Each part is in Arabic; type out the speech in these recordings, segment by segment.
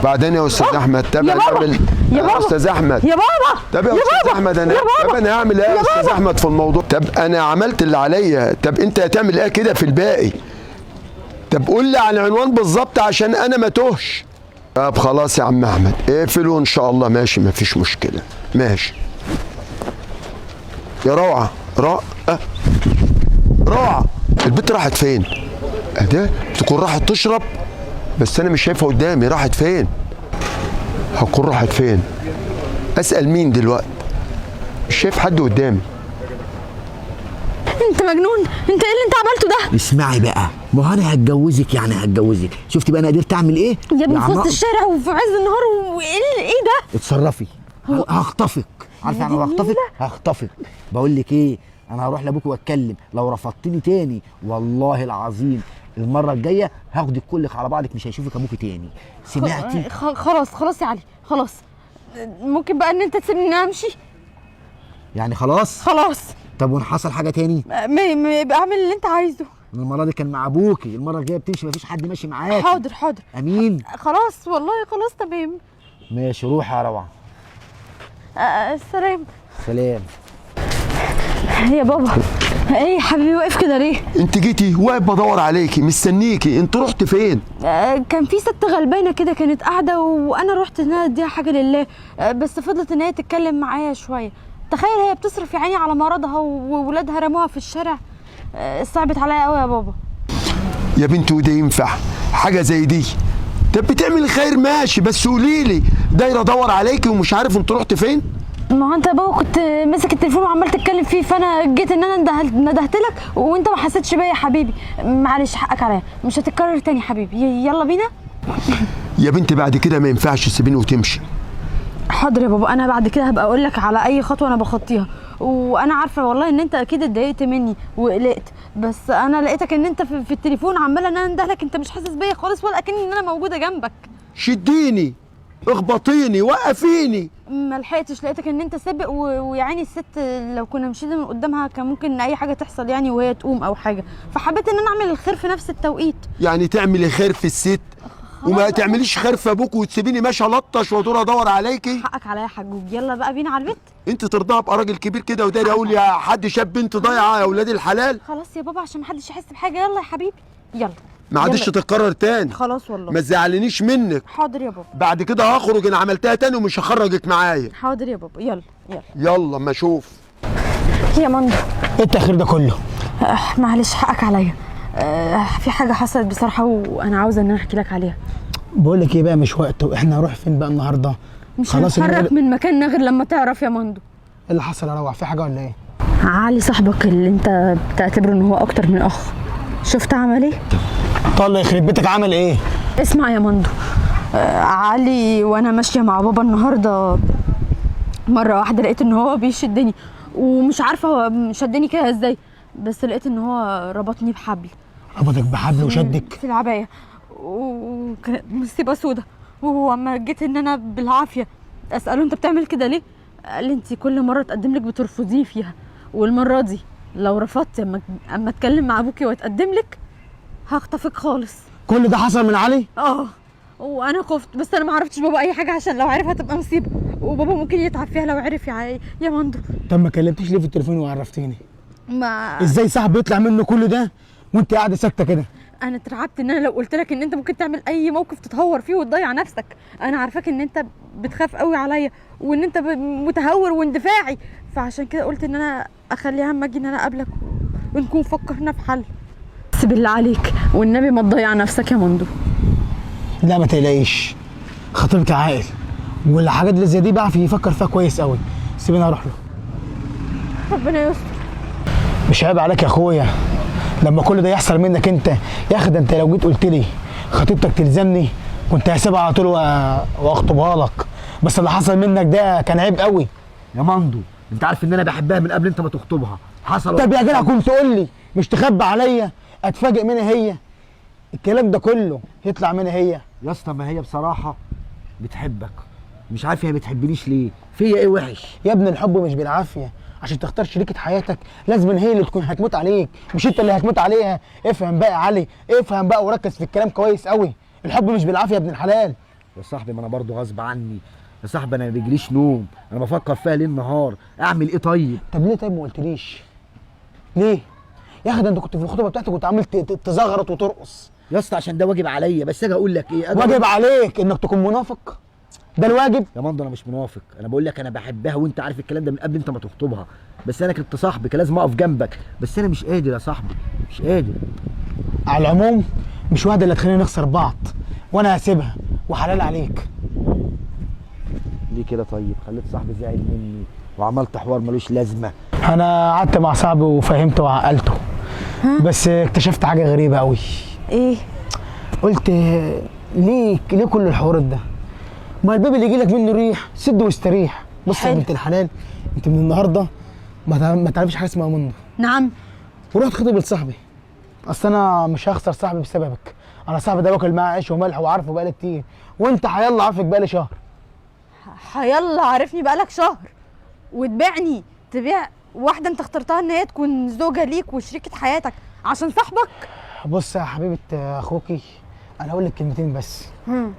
بعدين يا استاذ احمد تابع نعمل يا استاذ احمد يا بابا. طب يا استاذ احمد انا هعمل ايه يا استاذ احمد في الموضوع؟ طب انا عملت اللي عليا، طب انت هتعمل ايه كده في الباقي؟ طب قول لي على العنوان بالظبط عشان انا ما توهش. طب خلاص يا عم احمد اقفله ان شاء الله. ماشي مفيش مشكله. ماشي يا روعه. روعه البنت راحت فين؟ ده تكون راحت تشرب، بس انا مش شايفها قدامي. راحت فين؟ هتكون راحت فين؟ اسال مين دلوقتي؟ مش شايف حد قدامي. انت مجنون؟ انت ايه اللي انت عملته ده؟ اسمعي بقى، ما هو انا هتجوزك يعني هتجوزك. شفتي بقى انا قدرت اعمل ايه؟ يا ابني في وسط الشارع وفي عز النهار ايه ده؟ اتصرفي. هخطفك. عارفه يعني هخطفك؟ هخطفك. بقول لك ايه، انا هروح لابوك واتكلم. لو رفضتني تاني والله العظيم المره الجايه هاخدك كلك على بعضك، مش هيشوفك ابوك تاني. سمعتي؟ خلاص يا علي خلاص. ممكن بقى ان انت تسيبني ان انا امشي؟ يعني خلاص. طب وان حصل حاجه تاني؟ يبقى اعمل اللي انت عايزه. المره دي كان مع ابوكي، المره الجايه بتمشي مفيش حد ماشي معاك. حاضر. امين. خلاص والله خلاص تمام. ماشي روحي يا روعه. سلام. يا بابا ايه يا حبيبي واقف كده ليه؟ انت جيتي واقف بدور عليكي مستنيكي. انت رحت فين؟ كان في ست غلبانه كده كانت قاعده وانا رحت ان انا اديها حاجه لله، بس فضلت ان هي تتكلم معايا شويه. تخيل هي بتصرف يا عيني على مرضها وولادها رموها في الشارع. صعبت عليا قوي يا بابا. يا بنتي وده ينفع حاجه زي دي؟ طب بتعمل خير ماشي، بس قولي لي دايره ادور عليكي ومش عارف انت رحت فين؟ ما هو انت يا بابا كنت ماسك التليفون وعمال تتكلم فيه، فانا جيت ان انا ندهت لك وانت ما حسيتش بيا يا حبيبي. معلش حقك عليا، مش هتتكرر تاني يا حبيبي. يلا بينا. يا بنتي بعد كده ما ينفعش تسيبيني وتمشي. حاضر يا بابا، انا بعد كده هبقى اقول لك على اي خطوه انا بخطيها. وانا عارفه والله ان انت اكيد اتضايقت مني وقلقت، بس انا لقيتك ان انت في التليفون عماله ان انا اندهلك، انت مش حاسس بيا خالص ولا اكني ان انا موجوده جنبك. شديني اخبطيني وقفيني. ما لحقتش، لقيتك ان انت سابق ويعني الست لو كنا مشينا من قدامها كان ممكن اي حاجه تحصل يعني وهي تقوم او حاجه، فحبيت ان انا اعمل الخير في نفس التوقيت. يعني تعملي خير في الست وما تعمليش خير في ابوك وتسيبيني ماشي الطش وادور ادور عليكي؟ حقك عليا يا حجوج. يلا بقى بينا على البيت. انت ترضاها ابقى راجل كبير كده وداري اقول يا حد شاب بنت ضايعه يا اولاد الحلال؟ خلاص يا بابا عشان محدش يحس بحاجه. يلا يا حبيبي يلا. ما عادش تتكرر تاني. خلاص والله. ما تزعلنيش منك. حاضر يا بابا. بعد كده هخرج ان عملتها تاني ومش هخرجك معايا. حاضر يا بابا. يلا يلا اما اشوف. يا مندو ايه التاخير ده كله؟ معلش حقك عليا. في حاجه حصلت بصراحه وانا عاوزه ان انا احكي لك عليها. بقول لك ايه بقى، مش وقته. احنا هنروح فين بقى النهارده؟ مش هنتحرك من مكاننا غير لما تعرف يا مندو. ايه اللي حصل يا روعه؟ في حاجه ولا ايه؟ علي صاحبك اللي انت بتعتبره ان هو اكتر من اخ، شفت عمل ايه؟ طلع يخرب بيتك. عمل ايه؟ اسمع يا مندو. علي وانا ماشيه مع بابا النهارده مره واحده لقيت ان هو بيشدني، ومش عارفه هو شدني كده ازاي، بس لقيت ان هو ربطني بحبل. ربطك بحبل وشدك؟ في العبايه، وكانت مصيبه سودا. واما جيت ان انا بالعافيه اساله انت بتعمل كده ليه، قال لي انت كل مره تقدم لك بترفضيني فيها، والمره دي لو رفضت اما اتكلم مع ابوكي واتقدم لك هخطفك خالص. كل ده حصل من علي؟ وانا خفت، بس انا ما عرفتش بابا اي حاجه عشان لو عرف هتبقى مصيبه، وبابا ممكن يتعب فيها لو عرف يا مندو. طب ما كلمتيش ليه في التليفون وعرفتيني؟ ما ازاي صاحبي يطلع منه كل ده وانت قاعده ساكته كده؟ انا اترعبت ان انا لو قلت لك ان انت ممكن تعمل اي موقف تتهور فيه وتضيع نفسك. انا عارفاك ان انت بتخاف قوي عليا وان انت متهور واندفاعي، فعشان كده قلت ان انا اخليها اما اجي ان انا اقابلك ونكون فكرنا في حل. بس بالله عليك والنبي ما تضيع نفسك يا مندو. لا ما تقلقيش، خطيبك عاقل والحاجات اللي زي دي بيعرف يفكر فيها كويس قوي. سيبيني اروح له. ربنا يستر. مش عيب عليك يا اخويا لما كل ده يحصل منك انت؟ يا اخي ده انت لو جيت قلت لي خطيبتك تلزمني كنت هسيبها على طول واخطبها لك، بس اللي حصل منك ده كان عيب قوي يا مندو. انت عارف ان انا بحبها من قبل انت ما تخطبها. حصل. طب يا جدع كنت تقول لي، مش تخبي عليا اتفاجئ منها هي. الكلام ده كله يطلع منها هي. يا اسطى ما هي بصراحه بتحبك، مش عارف هي بتحبنيش ليه، فيا ايه وحش؟ يا ابني الحب مش بالعافيه، عشان تختار شريكه حياتك لازم هي اللي تكون هتموت عليك، مش انت اللي هتموت عليها. افهم بقى يا علي، افهم بقى وركز في الكلام كويس قوي. الحب مش بالعافيه يا ابن الحلال. يا صاحبي ما انا برضو غصب عني يا صاحبي، انا ما بيجيليش نوم، انا بفكر فيها ليل نهار، اعمل ايه طيب؟ طب ليه طيب ما قلتليش؟ ليه؟ يا اخي ده انت كنت في الخطوبه بتاعتك كنت عامل تزغرط وترقص. يا اسطى عشان ده واجب عليا، بس اجي اقول لك ايه؟ واجب عليك انك تكون منافق؟ ده الواجب؟ يا مندو انا مش منافق، انا بقول لك انا بحبها وانت عارف الكلام ده من قبل انت ما تخطبها، بس انا كنت صاحبي كان لازم اقف جنبك، بس انا مش قادر يا صاحبي، مش قادر. على العموم مش واحده اللي هتخلينا نخسر بعض، وانا هسيبها وحلال عليك. ليه كده طيب؟ خليت صاحبي زعل مني وعملت حوار ملوش لازمه. انا قعدت مع صاحبي وفهمته وعقلته، بس اكتشفت حاجه غريبه قوي. ايه؟ قلت ليه كل الحوارات ده؟ ما الباب اللي يجيلك منه ريح سد واستريح. بص يا حلو. بنت الحلال، انت من النهارده ما تعرفيش حاجه اسمها منه. نعم. ورحت خطب لصاحبي. اصل انا مش هخسر صاحبي بسببك، انا صاحبي ده باكل معاه عيش وملح وعارفه بقالي كتير، وانت حيالله عارفك بقالي شهر. يلا عارفني بقالك شهر وتبيعني، تبيع واحده انت اخترتها ان هي تكون زوجه ليك وشريكه حياتك عشان صاحبك؟ بص يا حبيبه اخوكي، انا هقول لك كلمتين بس. هم.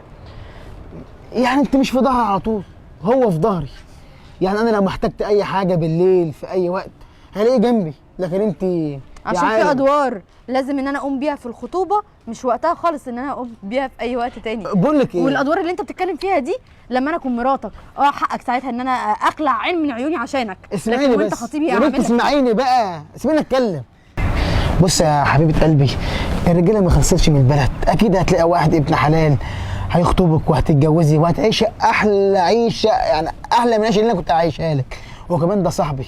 يعني انت مش في ظهري على طول، هو في ظهري. يعني انا لو احتجت اي حاجه بالليل في اي وقت هلاقيه جنبي، لكن انت عشان في ادوار لازم ان انا اقوم بيها في الخطوبه، مش وقتها خالص ان انا اقوم بيها في اي وقت تاني. بقول لك ايه، والادوار اللي انت بتتكلم فيها دي لما انا اكون مراتك حقك ساعتها ان انا اقلع عين من عيوني عشانك، اسمعيني لكن بس وانت خطيبي يا بنت، اسمعيني بقى، اسمعيني اتكلم. بص يا حبيبه قلبي، الرجاله ما خلصتش من البلد، اكيد هتلاقي واحد ابن حلال هيخطبك وهتتجوزي وهتعيشي احلى عيشه، يعني احلى من العيشه اللي انا كنت عايشها لك، وكمان ده صاحبي،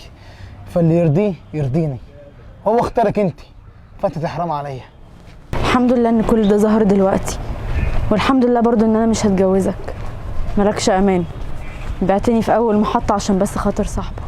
فاللي يرضيه يرضيني، هو اختارك انت، فانت تحرم عليا. الحمد لله ان كل ده ظهر دلوقتي، والحمد لله برضو ان انا مش هتجوزك. مالكش امان، بعتني في اول محطه عشان بس خاطر صاحبك.